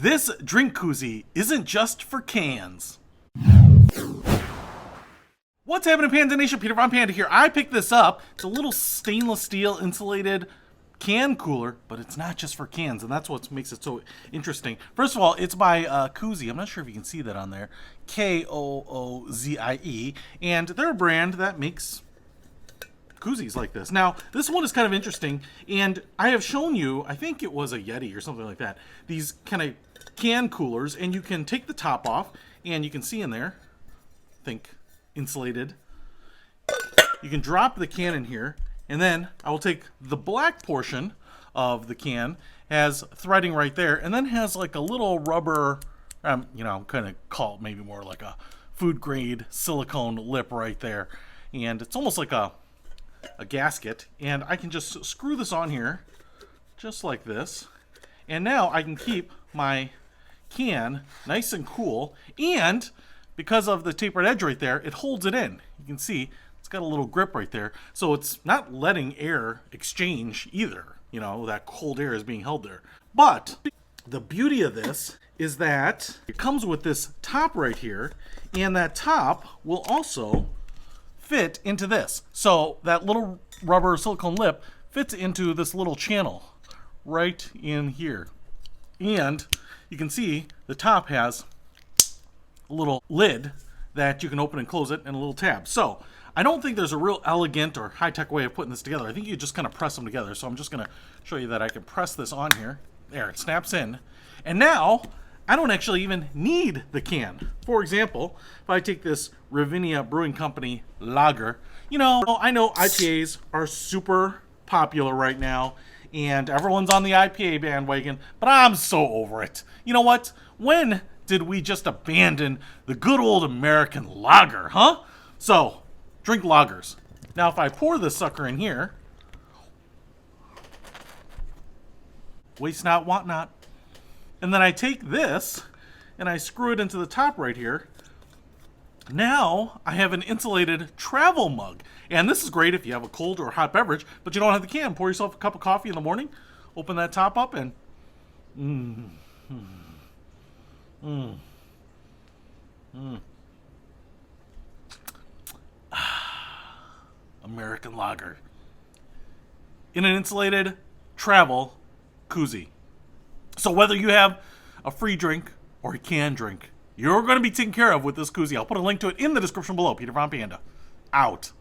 This drink koozie isn't just for cans. What's happening, Panda Nation? Peter Von Panda here. I picked this up. It's a little stainless steel insulated can cooler, but it's not just for cans, and that's what makes it so interesting. First of all, it's by Koozie. I'm not sure if you can see that on there. Koozie, and they're a brand that makes koozies like this. Now, this one is kind of interesting, and I have shown you, I think it was a Yeti or something like that, these kind of can coolers, and you can take the top off, and you can see in there, think insulated. You can drop the can in here, and then I will take the black portion of the can, has threading right there, and then has like a little rubber, kind of call it maybe more like a food grade silicone lip right there, and it's almost like a gasket, and I can just screw this on here just like this, and now I can keep my can nice and cool, and because of the tapered edge right there, it holds it in. You can see it's got a little grip right there, so it's not letting air exchange either. That cold air is being held there. But the beauty of this is that it comes with this top right here, and that top will also fit into this. So that little rubber silicone lip fits into this little channel right in here. And you can see the top has a little lid that you can open and close it, and a little tab. So I don't think there's a real elegant or high-tech way of putting this together. I think you just kind of press them together. So I'm just going to show you that I can press this on here. There, it snaps in. And now I don't actually even need the can. For example, if I take this Ravinia Brewing Company lager, I know IPAs are super popular right now, and everyone's on the IPA bandwagon, but I'm so over it. You know what? When did we just abandon the good old American lager, huh? So, drink lagers. Now, if I pour this sucker in here, waste not, want not. And then I take this and I screw it into the top right here. Now I have an insulated travel mug. And this is great if you have a cold or hot beverage, but you don't have the can. Pour yourself a cup of coffee in the morning, open that top up, and American lager in an insulated travel koozie. So whether you have a free drink or a canned drink, you're going to be taken care of with this koozie. I'll put a link to it in the description below. Peter Von Panda, out.